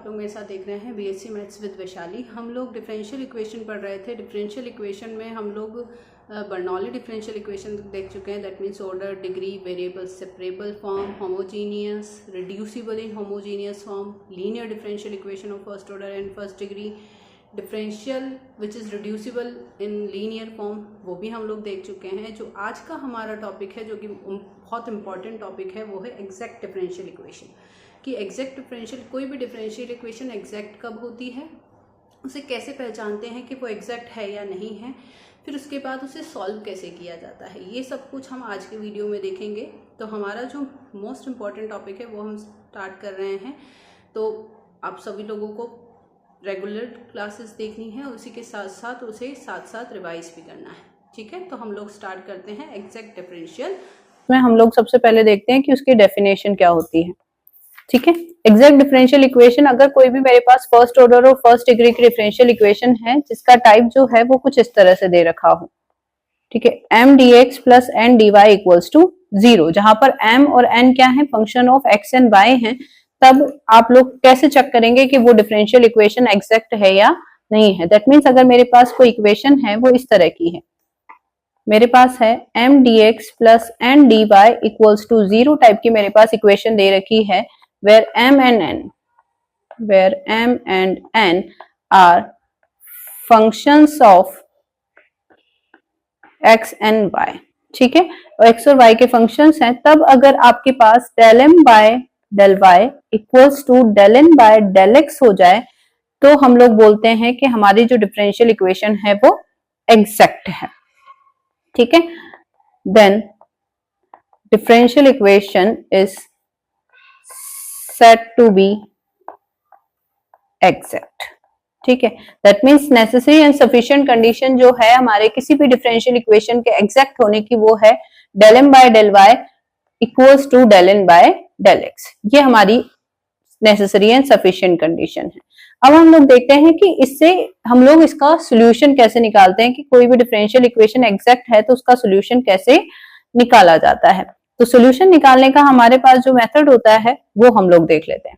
आप लोग मेरे साथ देख रहे हैं बीएससी मैथ्स विद वैशाली। हम लोग डिफरेंशियल इक्वेशन पढ़ रहे थे। डिफरेंशियल इक्वेशन में हम लोग बर्नौली डिफरेंशियल इक्वेशन देख चुके हैं। That means order, degree, variable, separable form, homogeneous, reducible in homogeneous form, linear differential equation of first order and first degree, differential which is reducible in linear form, वो भी हम लोग देख चुके हैं। जो आज का हमारा टॉपिक है, जो कि बहुत इंपॉर्टेंट टॉपिक है, वो है एग्जैक्ट डिफरेंशियल इक्वेशन। कि एग्जैक्ट डिफरेंशियल, कोई भी डिफरेंशियल इक्वेशन एग्जैक्ट कब होती है, उसे कैसे पहचानते हैं कि वो एग्जैक्ट है या नहीं है, फिर उसके बाद उसे सॉल्व कैसे किया जाता है, ये सब कुछ हम आज के वीडियो में देखेंगे। तो हमारा जो मोस्ट इम्पॉर्टेंट टॉपिक है वो हम स्टार्ट कर रहे हैं। तो आप सभी लोगों को रेगुलर क्लासेस देखनी है, उसी के साथ साथ उसे साथ साथ रिवाइज भी करना है। ठीक है, तो हम लोग स्टार्ट करते हैं एग्जैक्ट डिफरेंशियल में। हम लोग सबसे पहले देखते हैं कि उसकी डेफिनेशन क्या होती है। ठीक है, एग्जैक्ट डिफरेंशियल इक्वेशन, अगर कोई भी मेरे पास फर्स्ट ऑर्डर और फर्स्ट डिग्री की डिफरेंशियल इक्वेशन है जिसका टाइप जो है वो कुछ इस तरह से दे रखा हो। ठीक है, M D x plus N D Y equals to 0, जहां पर एम और एन क्या है, function of X and Y है। तब आप लोग कैसे चेक करेंगे कि वो डिफरेंशियल इक्वेशन एग्जैक्ट है या नहीं है। दैट मीन्स अगर मेरे पास कोई इक्वेशन है वो इस तरह की है, मेरे पास है M D x plus N D Y equals to 0 type की मेरे पास इक्वेशन दे रखी है, where m and n are functions of x and y। ठीक है, और x और y के फंक्शंस हैं। तब अगर आपके पास del m by del y equals to del n by del x हो जाए तो हम लोग बोलते हैं कि हमारी जो डिफरेंशियल इक्वेशन है वो एग्जैक्ट है। ठीक है, then differential equation is set to be exact। ठीक है, that means necessary and sufficient condition जो है हमारे किसी भी डिफरेंशियल इक्वेशन के एग्जैक्ट होने की, वो है del m by del y equals to del n by del x। ये हमारी necessary and sufficient condition है। अब हम लोग देखते हैं कि इससे हम लोग इसका सोल्यूशन कैसे निकालते हैं, कि कोई भी डिफरेंशियल इक्वेशन एग्जैक्ट है तो उसका सोल्यूशन कैसे निकाला जाता है। तो सोल्यूशन निकालने का हमारे पास जो मेथड होता है वो हम लोग देख लेते हैं।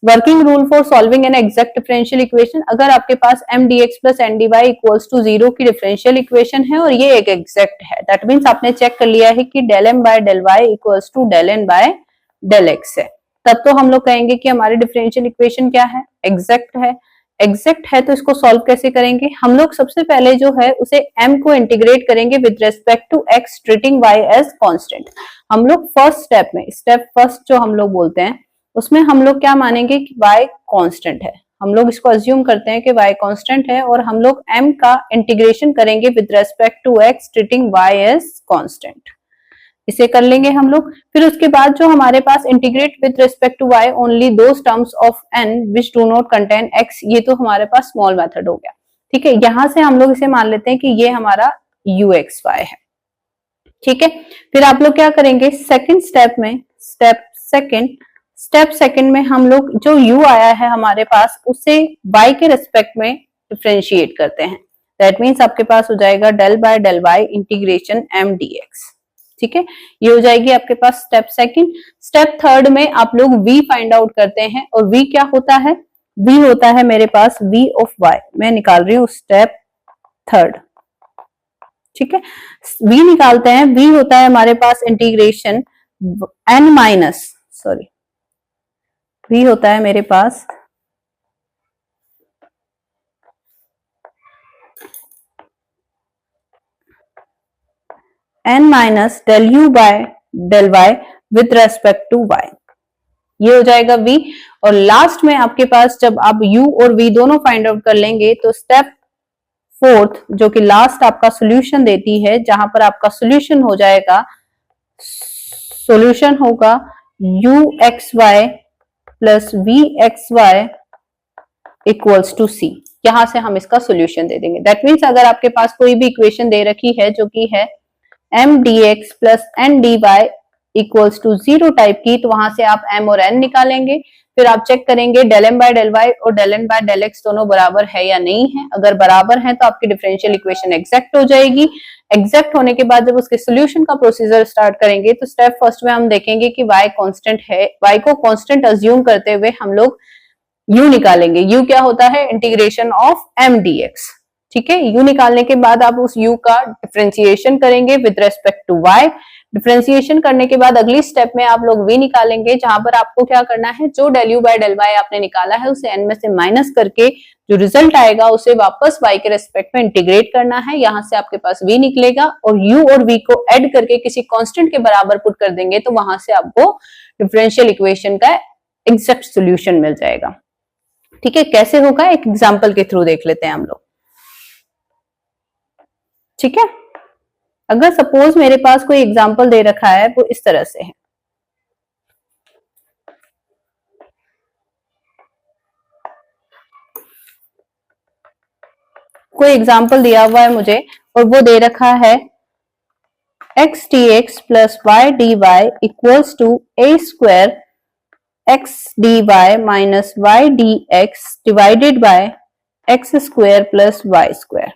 Working rule for solving an exact differential equation, अगर आपके पास M D x plus N D Y equals to 0 की डिफरेंशियल इक्वेशन है और ये एक एग्जैक्ट है, दैट मीन्स आपने चेक कर लिया है कि del M by del Y equals to del N by del x है, तब तो हम लोग कहेंगे कि हमारी डिफरेंशियल इक्वेशन क्या है, एग्जैक्ट है। एग्जैक्ट है तो इसको सॉल्व कैसे करेंगे, हम लोग सबसे पहले जो है उसे m को इंटीग्रेट करेंगे with respect to x, treating y as constant. हम लोग फर्स्ट स्टेप में, स्टेप फर्स्ट जो हम लोग बोलते हैं, उसमें हम लोग क्या मानेंगे कि y कांस्टेंट है। हम लोग इसको अज्यूम करते हैं कि y कांस्टेंट है और हम लोग m का इंटीग्रेशन करेंगे with respect to x, treating y as constant. इसे कर लेंगे हम लोग। फिर उसके बाद जो हमारे पास integrate with respect to y only those terms of n which do not contain x, ये तो हमारे पास स्मॉल मेथड हो गया। ठीक है, यहां से हम लोग इसे मान लेते हैं कि ये हमारा uxy है। ठीक है, फिर आप लोग क्या करेंगे, सेकंड स्टेप में, स्टेप सेकंड में हम लोग जो u आया है हमारे पास उसे y के रेस्पेक्ट में डिफरेंशिएट करते हैं। दैट मीन्स आपके पास हो जाएगा del by del y integration m dx। ठीक है, ये हो जाएगी आपके पास स्टेप सेकंड। स्टेप थर्ड में आप लोग v फाइंड आउट करते हैं और v क्या होता है, v होता है मेरे पास v ऑफ y, मैं निकाल रही हूँ स्टेप थर्ड। ठीक है, v निकालते हैं, v होता है हमारे पास integration n minus, sorry, v होता है मेरे पास n minus del u by del y with respect to y, ये हो जाएगा v। और लास्ट में आपके पास जब आप u और v दोनों फाइंड आउट कर लेंगे तो स्टेप फोर्थ जो कि लास्ट आपका सॉल्यूशन देती है, जहां पर आपका सॉल्यूशन हो जाएगा, सॉल्यूशन होगा uxy plus vxy equals to c। यहां से हम इसका सॉल्यूशन दे देंगे। दैट मीन्स अगर आपके पास कोई भी इक्वेशन दे रखी है जो कि है m dx plus n dy equals to 0 type की, तो वहां से आप m और n निकालेंगे। फिर आप चेक करेंगे del m by del y और del n by del x दोनों बराबर है या नहीं है। अगर बराबर है तो आपकी डिफरेंशियल इक्वेशन एग्जैक्ट हो जाएगी। एग्जैक्ट होने के बाद जब उसके सोल्यूशन का प्रोसीजर स्टार्ट करेंगे तो स्टेप फर्स्ट में हम देखेंगे कि y कांस्टेंट है। y को कांस्टेंट अज्यूम करते हुए हम लोग u निकालेंगे। u क्या होता है? Integration of m dx। ठीक है, u निकालने के बाद आप उस u का डिफरेंशिएशन करेंगे with respect to y। Differentiation करने के बाद अगली स्टेप में आप लोग v निकालेंगे, जहां पर आपको क्या करना है, जो del u by del y आपने निकाला है उसे n में से माइनस करके जो रिजल्ट आएगा उसे वापस y के रेस्पेक्ट में इंटीग्रेट करना है। यहां से आपके पास v निकलेगा और u और v को ऐड करके किसी कांस्टेंट के बराबर पुट कर देंगे तो वहां से आपको डिफरेंशियल इक्वेशन का एग्जैक्ट सॉल्यूशन मिल जाएगा। ठीक है, कैसे होगा एक एग्जांपल के थ्रू देख लेते हैं हम लोग। ठीक है, अगर सपोज मेरे पास कोई एग्जांपल दे रखा है वो इस तरह से है। कोई एग्जांपल दिया हुआ है मुझे और वो दे रखा है x dx plus y dy equals to a square x dy minus y dx divided by x square plus y square.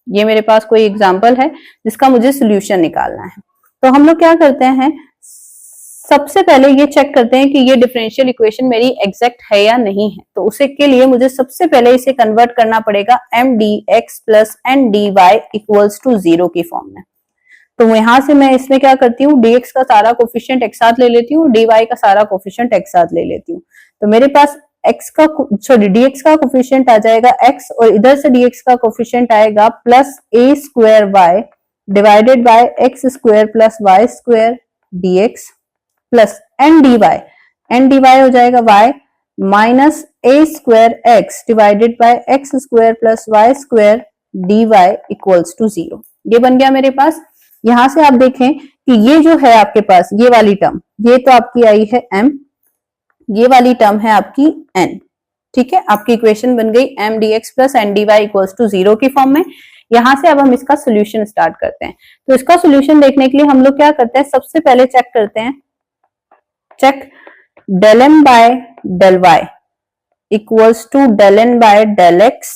ये मेरे पास कोई एग्जांपल है जिसका मुझे सोल्यूशन निकालना है। तो हम लोग क्या करते हैं, सबसे पहले ये चेक करते हैं कि ये डिफरेंशियल इक्वेशन मेरी एग्जैक्ट है या नहीं है। तो उसे के लिए मुझे सबसे पहले इसे कन्वर्ट करना पड़ेगा m dx plus n dy equals to 0 की फॉर्म में। तो यहां से मैं इसमें क्या करती हूँ, dx का सारा कोफिशिएंट एक साथ ले लेती हूँ, dy का सारा कोफिशिएंट एक साथ ले लेती हूँ। तो मेरे पास dx का कोफिशिएंट आ जाएगा x और इधर से dx का कोफिशिएंट आएगा plus a square y divided by x square plus Y square dx plus n dy हो जाएगा y minus a square x divided by x square plus Y square dy equals to 0। ये बन गया मेरे पास। यहां से आप देखें कि ये जो है आपके पास ये वाली टर्म, ये तो आपकी आई है m, ये वाली टर्म है आपकी n। ठीक है, आपकी इक्वेशन बन गई m dx plus n dy equals to 0 की फॉर्म में। यहां से अब हम इसका सोल्यूशन स्टार्ट करते हैं। तो इसका सोल्यूशन देखने के लिए हम लोग क्या करते हैं, सबसे पहले चेक करते हैं, check del m by del y equals to del n by del x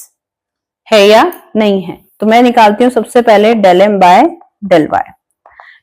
है या नहीं है। तो मैं निकालती हूँ सबसे पहले del m by del y।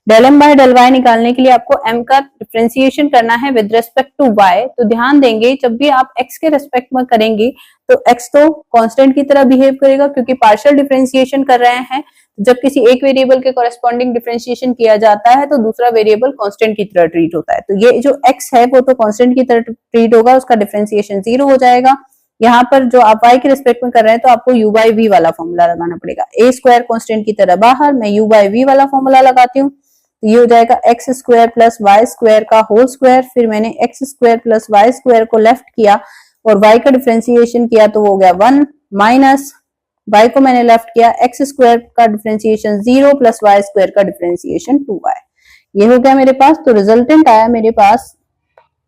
del m by del y निकालने के लिए आपको m का डिफरेंशिएशन करना है विद रेस्पेक्ट टू y। तो ध्यान देंगे जब भी आप x के रेस्पेक्ट में करेंगे तो x तो कांस्टेंट की तरह बिहेव करेगा क्योंकि पार्शियल डिफरेंशिएशन कर रहे हैं। जब किसी एक वेरिएबल के कॉरेस्पॉन्डिंग डिफरेंशिएशन किया जाता है तो दूसरा वेरिएबल कांस्टेंट की तरह ट्रीट होता है। तो ये जो x है वो तो कांस्टेंट की तरह ट्रीट होगा, उसका डिफरेंशिएशन 0 हो जाएगा। यहाँ पर जो आप y के रिस्पेक्ट में कर रहे हैं तो आपको u by v वाला फॉर्मूला लगाना पड़ेगा। a स्क्वायर कांस्टेंट की तरह बाहर, मैं u by v वाला फॉर्मूला लगाती हूँ। तो ये हो जाएगा x square plus Y square का होल स्क्वायर। फिर मैंने X square plus Y square को लेफ्ट किया और y का डिफरेंशिएशन किया तो वो हो गया 1 माइनस y को मैंने लेफ्ट किया, एक्स स्क्वायर का डिफरेंशिएशन 0 प्लस वाई स्क्वायर का डिफरेंशिएशन 2y। ये हो गया मेरे पास। तो रिजल्टेंट आया मेरे पास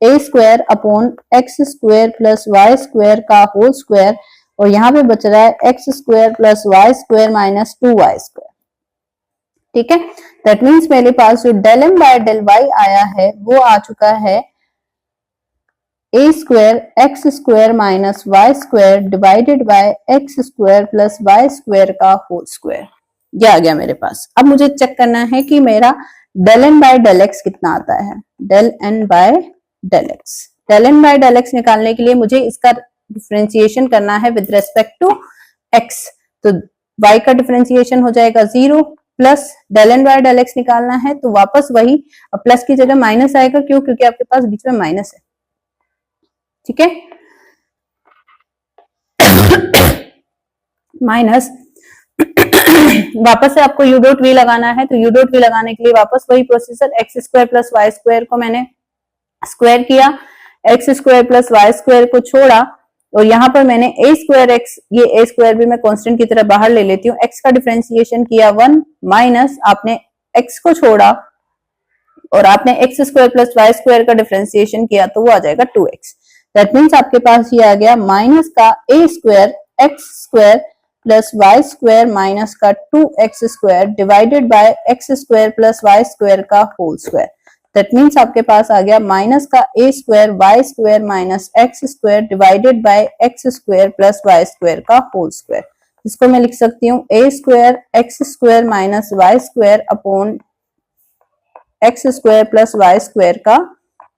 a square upon X square plus Y square का होल स्क्वायर और यहाँ पे बच रहा है X square plus Y square minus 2y square. ठीक है, दैट मीन्स मेरे पास जो del m by del y आया है वो आ चुका है a square X square minus Y square divided by x square plus Y square का होल स्क्वायर। ये आ गया मेरे पास। अब मुझे चेक करना है कि मेरा del n by del x कितना आता है। del n by del x, del n by del x निकालने के लिए मुझे इसका डिफरेंशिएशन करना है विद रेस्पेक्ट टू x। तो y का डिफरेंशिएशन हो जाएगा 0 plus del n by del x निकालना है तो वापस वही प्लस की जगह माइनस आएगा। क्यों? क्योंकि आपके पास बीच में माइनस है। ठीक है, माइनस वापस से आपको u डॉट v लगाना है। तो u डॉट v लगाने के लिए वापस वही procedure, X square plus Y square को मैंने स्क्वायर किया, X square plus Y square को छोड़ा और यहाँ पर मैंने a स्क्वायर एक्स, ये a स्क्वायर भी मैं कांस्टेंट की तरह बाहर ले लेती हूँ, x का डिफरेंशिएशन किया 1 माइनस आपने x को छोड़ा और आपने X square plus Y square का डिफरेंशिएशन किया तो वो आ जाएगा 2x। दैट मीन्स आपके पास ये आ गया माइनस का a square X square plus Y square minus का 2x square divided by x square plus Y square का होल स्क्वायर। दैट मीन्स आपके पास आ गया माइनस का a square Y square minus X square divided by x square plus Y square का whole square. इसको मैं लिख सकती हूँ a square X square minus Y square upon X square plus Y square का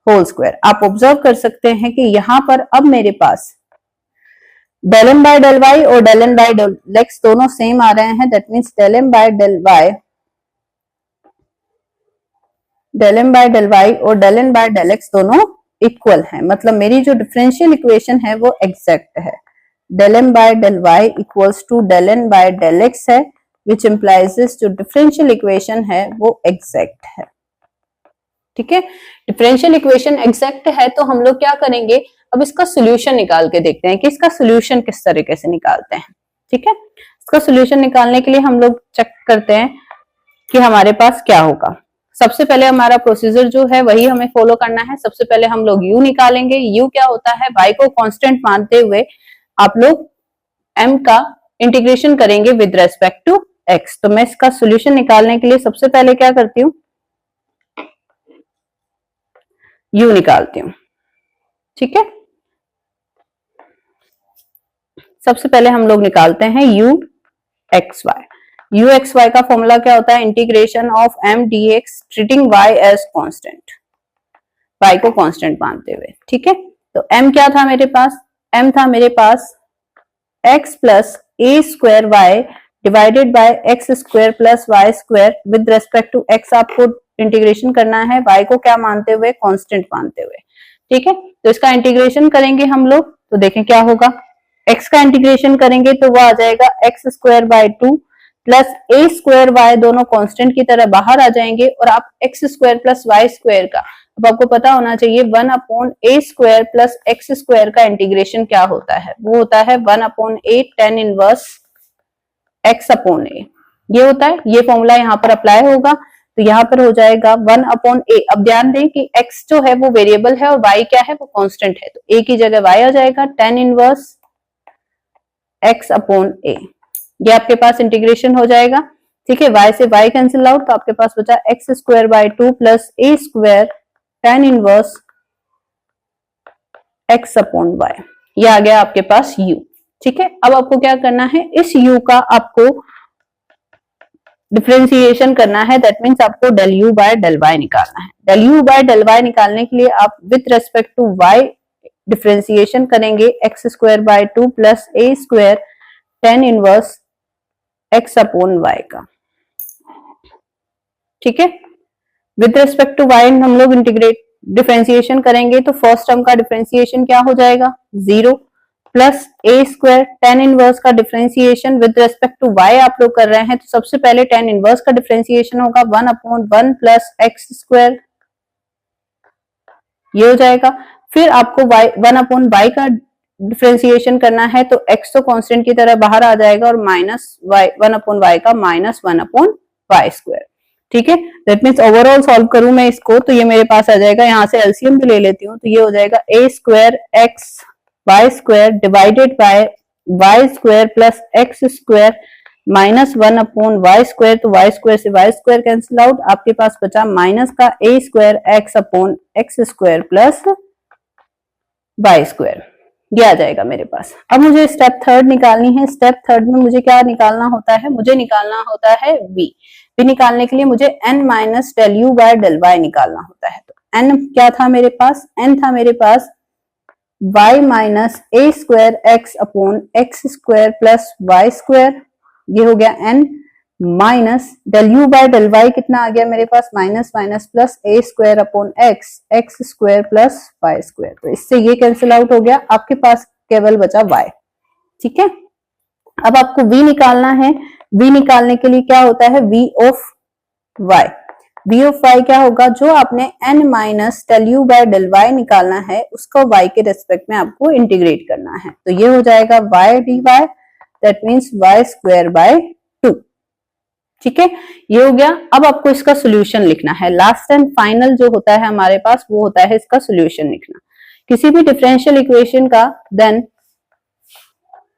होल स्क्वायर। आप observe कर सकते हैं कि यहाँ पर अब मेरे पास del M by del y और del N by del x दोनों सेम आ रहे हैं, that means del M by del y और del N by del x दोनों इक्वल है, मतलब मेरी जो डिफरेंशियल इक्वेशन है वो एग्जैक्ट है। Del M by del Y equals to del N by del x है, विच इंप्लाइज जो डिफरेंशियल इक्वेशन है वो एग्जैक्ट है। ठीक है, डिफरेंशियल इक्वेशन एग्जैक्ट है तो हम लोग क्या करेंगे, अब इसका सोल्यूशन निकाल के देखते हैं कि इसका सोल्यूशन किस तरीके से निकालते हैं। ठीक है, इसका सोल्यूशन निकालने के लिए हम लोग चेक करते हैं कि हमारे पास क्या होगा। सबसे पहले हमारा प्रोसीजर जो है वही हमें फॉलो करना है। सबसे पहले हम लोग u निकालेंगे। u क्या होता है, y को कांस्टेंट मानते हुए आप लोग m का इंटीग्रेशन करेंगे विद रेस्पेक्ट टू x। तो मैं इसका सोल्यूशन निकालने के लिए सबसे पहले क्या करती हूँ, u निकालती हूँ। ठीक है, सबसे पहले हम लोग निकालते हैं u x y. u x y का फॉर्मूला क्या होता है, integration of m dx treating y as constant, y को कांस्टेंट मानते हुए। ठीक है, तो m क्या था मेरे पास, m था मेरे पास x plus A square y divided by x square plus Y square with respect to x। आपको इंटीग्रेशन करना है y को क्या मानते हुए, कांस्टेंट मानते हुए। ठीक है, तो इसका इंटीग्रेशन करेंगे हम लोग, तो देखें क्या होगा। x का इंटीग्रेशन करेंगे तो वो आ जाएगा x square by 2 plus A square y, दोनों कांस्टेंट की तरह बाहर आ जाएंगे। और आप x square plus Y square का, अब आपको पता होना चाहिए 1 upon a square plus x square का इंटीग्रेशन क्या होता है, वो होता है 1 upon a tan inverse x upon a. ये होता है, ये फॉर्मूला यहाँ पर अप्लाई होगा, तो यहाँ पर हो जाएगा 1 अपॉन ए। अब ध्यान दें कि x जो है वो वेरिएबल है और y क्या है, वो कांस्टेंट है, तो a की जगह y आ जाएगा tan inverse x upon a. ये आपके पास इंटीग्रेशन हो जाएगा। ठीक है, y से y कैंसिल आउट, तो आपके पास बचा x square by 2 plus A square tan inverse x upon y। ये आ गया आपके पास u। ठीक है, अब आपको क्या करना है, इस u का आपको डिफरेंशिएशन करना है, दैट मीन्स आपको del u by del y निकालना है। Del u by del y निकालने के लिए आप with respect to y differentiation करेंगे x square by 2 plus A square tan inverse x upon y का। ठीक है, विथ रेस्पेक्ट टू y हम लोग इंटीग्रेट डिफरेंशिएशन करेंगे, तो फर्स्ट टर्म का डिफरेंशिएशन क्या हो जाएगा, 0 प्लस ए स्क्वायर टेन इनवर्स का differentiation with respect to y आप लोग कर रहे हैं, तो सबसे पहले टेन इनवर्स का डिफरेंशिएशन होगा 1 अपॉन 1 प्लस एक्स स्क्वायर, ये हो जाएगा। फिर आपको y 1 अपॉन y का डिफरेंशिएशन करना है, तो x तो कांस्टेंट की तरह बाहर आ जाएगा और माइनस y 1 अपॉन y का माइनस 1 अपॉन y स्क्वायर। ठीक है, दैट मीन्स ओवरऑल सॉल्व करूं मैं इसको, तो ये मेरे पास आ जाएगा, यहाँ से एलसीएम भी ले लेती हूँ, तो ये हो जाएगा A square X Y square divided by Y square plus x square minus 1 upon Y square, तो वाई स्क्वायर से वाई स्क्वायर कैंसिल आउट, आपके पास बचा माइनस का A square X upon X square plus Y square, ये आ जाएगा मेरे पास। अब मुझे स्टेप थर्ड निकालनी है। स्टेप थर्ड में मुझे क्या निकालना होता है, मुझे निकालना होता है v निकालने के लिए मुझे n minus del u by del y निकालना होता है। तो n क्या था मेरे पास, n था मेरे पास y minus A square X upon X square plus Y square, ये हो गया n minus del u by del y कितना आ गया मेरे पास, माइनस माइनस प्लस ए square upon X X square plus Y square, तो इससे ये कैंसिल आउट हो गया, आपके पास केवल बचा y। ठीक है, अब आपको v निकालना है। v निकालने के लिए क्या होता है, v of y, v of y क्या होगा, जो आपने n minus del u by del y निकालना है उसको y के रेस्पेक्ट में आपको इंटीग्रेट करना है, तो ये हो जाएगा y dy, that means y square by 2। ठीक है, ये हो गया। अब आपको इसका सोल्यूशन लिखना है। लास्ट एंड फाइनल जो होता है हमारे पास वो होता है इसका सोल्यूशन लिखना किसी भी डिफरेंशियल इक्वेशन का। Then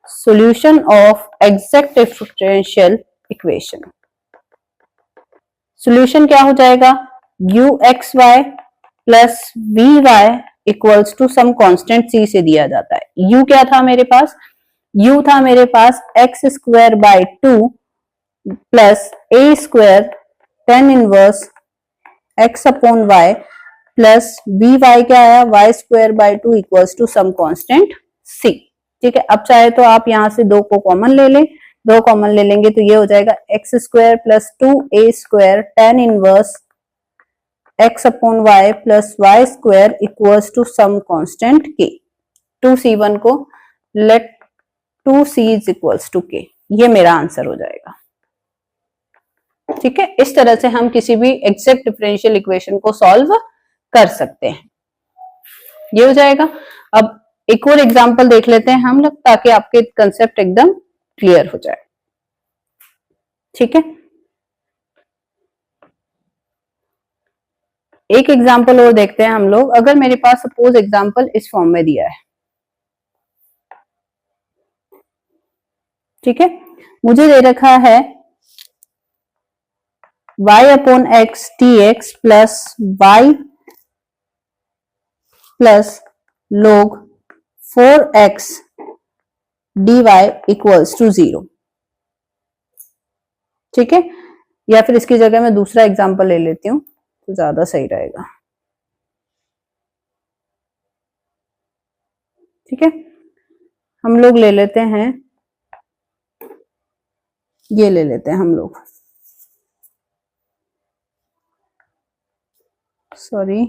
solution of exact differential equation, solution क्या हो जाएगा, u x y plus we y equals to some constant c से दिया जाता है। u क्या था मेरे पास, u था मेरे पास X square by 2 plus A square tan inverse x upon Y plus we Y क्या आया, Y square by 2 equals to some constant c। ठीक है, अब चाहे तो आप यहाँ से 2 को कॉमन ले लें, 2 कॉमन ले लेंगे तो ये हो जाएगा x square plus 2a square tan inverse x upon Y plus Y square equals to some constant k। 2c1 को let 2c is equals to k, ये मेरा आंसर हो जाएगा। ठीक है, इस तरह से हम किसी भी एग्जैक्ट डिफरेंशियल इक्वेशन को सॉल्व कर सकते हैं। ये हो जाएगा। अब एक और एग्जांपल देख लेते हैं हम लोग, ताकि आपके कंसेप्ट एकदम क्लियर हो जाए। ठीक है, एक एग्जांपल और देखते हैं हम लोग। अगर मेरे पास सपोज एग्जांपल इस फॉर्म में दिया है, ठीक है, मुझे दे रखा है y upon x t x plus y plus log 4x dy equals to 0। ठीक है, या फिर इसकी जगह मैं दूसरा एग्जांपल ले लेती हूं तो ज्यादा सही रहेगा। ठीक है, हम लोग ले लेते हैं, ये ले लेते हैं हम लोग, सॉरी,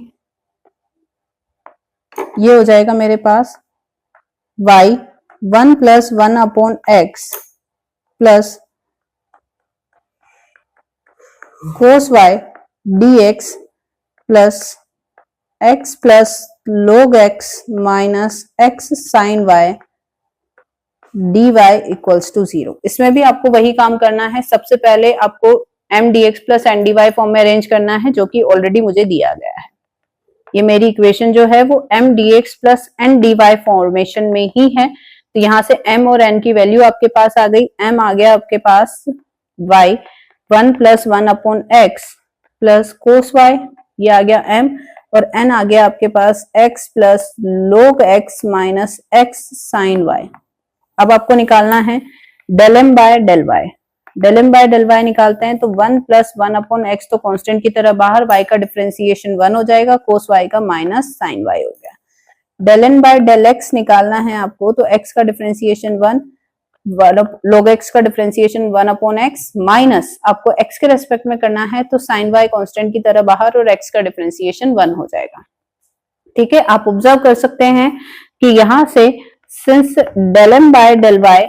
ये हो जाएगा मेरे पास y 1 plus 1 upon x plus cos y dx plus x plus log x minus x sin y dy equals to 0। इसमें भी आपको वही काम करना है। सबसे पहले आपको m dx plus n dy form में अरेंज करना है, जो कि ऑलरेडी मुझे दिया गया है। ये मेरी इक्वेशन जो है वो m dx plus n dy formation में ही है। तो यहाँ से m और n की वैल्यू आपके पास आ गई। m आ गया आपके पास y 1 plus 1 upon x plus cos y, ये आ गया m, और n आ गया आपके पास x plus log x minus x sine y। अब आपको निकालना है del m by del y। Del m by del y निकालते हैं तो 1 प्लस 1 अपॉन एक्स तो कांस्टेंट की तरह बाहर, y का डिफरेंशिएशन 1 हो जाएगा, कोस y का माइनस साइन y हो गया। Del n by del x निकालना है आपको, तो x का डिफरेंशिएशन 1, log x का डिफरेंशिएशन 1 अपॉन एक्स माइनस आपको x के रेस्पेक्ट में करना है तो साइन y कांस्टेंट की तरह बाहर और x का डिफरेंशिएशन 1 हो जाएगा। ठीक है, आप ऑब्जर्व कर सकते हैं कि यहां से since del m by del y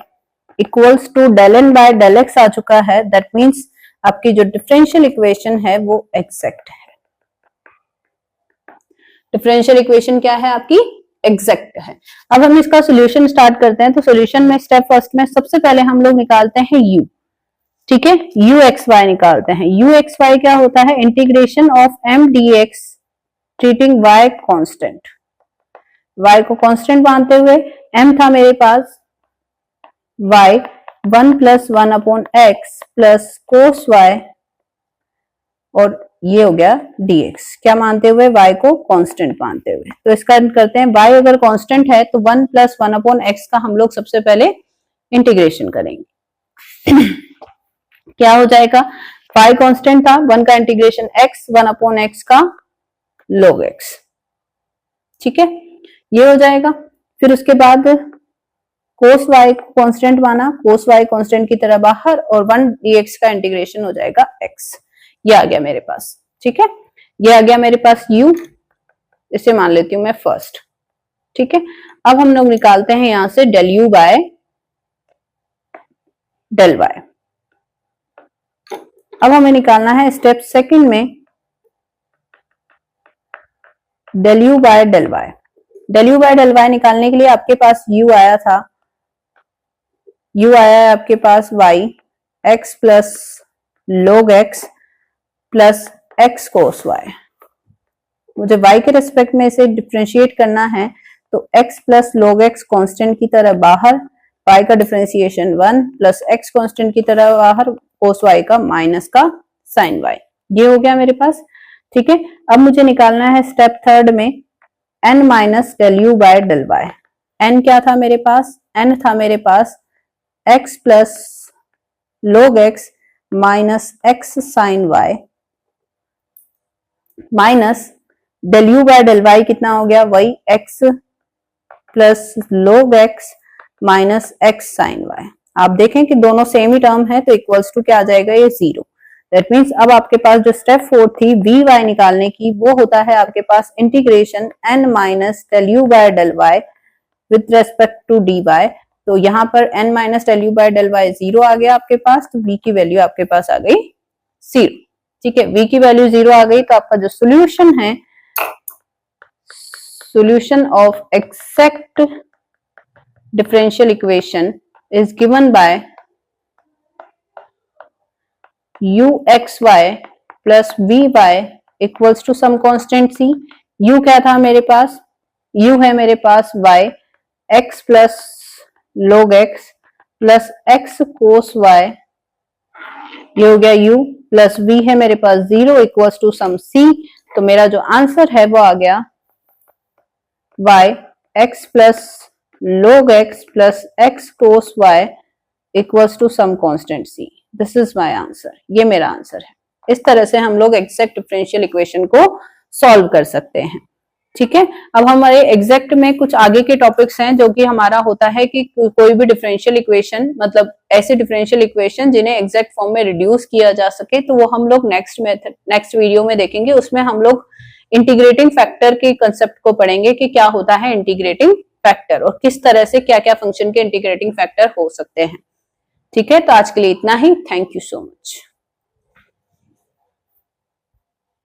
equals to del n by del x आ चुका है, दैट मीन्स आपकी जो डिफरेंशियल इक्वेशन है वो एग्जैक्ट है। डिफरेंशियल इक्वेशन क्या है आपकी? एग्जैक्ट है। अब हम इसका सॉल्यूशन स्टार्ट करते हैं। तो सॉल्यूशन में स्टेप फर्स्ट में सबसे पहले हम लोग निकालते हैं u। ठीक है, u एक्स वाई निकालते हैं। u एक्स वाई क्या होता है? Integration of m dx treating y constant. y को कांस्टेंट मानते हुए m था मेरे पास y 1 plus 1 upon x plus cos y, और ये हो गया dx, क्या मानते हुए? y को कांस्टेंट मानते हुए। तो इसका करते हैं, y अगर कांस्टेंट है तो 1 प्लस 1 अपॉन एक्स का हम लोग सबसे पहले इंटीग्रेशन करेंगे। क्या हो जाएगा? y कांस्टेंट था, 1 का इंटीग्रेशन x, 1 अपॉन एक्स का log x। ठीक है, ये हो जाएगा। फिर उसके बाद कोस y को कांस्टेंट माना, कोस y कांस्टेंट की तरह बाहर, और 1 dx का इंटीग्रेशन हो जाएगा x। ये आ गया मेरे पास। ठीक है, ये आ गया मेरे पास u, इसे मान लेती हूं मैं फर्स्ट। ठीक है, अब हम लोग निकालते हैं यहां से del u by del y। अब हमें निकालना है स्टेप सेकंड में del u by del y। Del u by del y निकालने के लिए आपके पास u आया था, u आया है आपके पास y x plus log x plus x कोस y। मुझे y के रेस्पेक्ट में इसे डिफरेंशिएट करना है, तो x plus log x constant की तरह बाहर, y का डिफरेंशिएशन 1 प्लस x कांस्टेंट की तरह बाहर, कोस y का माइनस का साइन y। ये हो गया मेरे पास। ठीक है, अब मुझे निकालना है स्टेप थर्ड में n minus del u by del y। n क्या था मेरे पास? n था मेरे पास x plus log x minus x sine y minus del u by del y कितना हो गया? वही x plus log x minus x sine y. आप देखें कि दोनों सेम ही टर्म है तो इक्वल्स टू क्या आ जाएगा, ये 0। दैट मीन्स अब आपके पास जो स्टेप 4 थी वी वाई निकालने की, वो होता है आपके पास integration n minus del U by del Y with respect to D Y. तो यहाँ पर n minus del U by del Y 0 आ गया आपके पास, तो v की वैल्यू आपके पास आ गई 0। ठीक है, v की वैल्यू 0 आ गई तो आपका जो सोल्यूशन है, solution of exact differential equation is given by uxy plus vy equals to some constant c। u क्या था मेरे पास, u है मेरे पास y, x plus log x plus x cos y, ये हो गया u, प्लस v है मेरे पास 0 इक्वल्स टू सम c। तो मेरा जो आंसर है वो आ गया y x plus log x plus x cos y equals to some constant c। This is my answer, ये मेरा आंसर है। इस तरह से हम लोग एग्जैक्ट डिफरेंशियल इक्वेशन को सॉल्व कर सकते हैं। ठीक है, अब हमारे एग्जैक्ट में कुछ आगे के टॉपिक्स हैं जो कि हमारा होता है कि कोई भी डिफरेंशियल इक्वेशन, मतलब ऐसे डिफरेंशियल इक्वेशन जिन्हें एग्जैक्ट फॉर्म में रिड्यूस किया जा सके, तो वो हम लोग नेक्स्ट वीडियो में देखेंगे। उसमें हम लोग इंटीग्रेटिंग फैक्टर के कंसेप्ट को पढ़ेंगे कि क्या होता है इंटीग्रेटिंग फैक्टर और किस तरह से क्या क्या फंक्शन के इंटीग्रेटिंग फैक्टर हो सकते हैं। ठीक है, तो आज के लिए इतना ही। Thank you so much.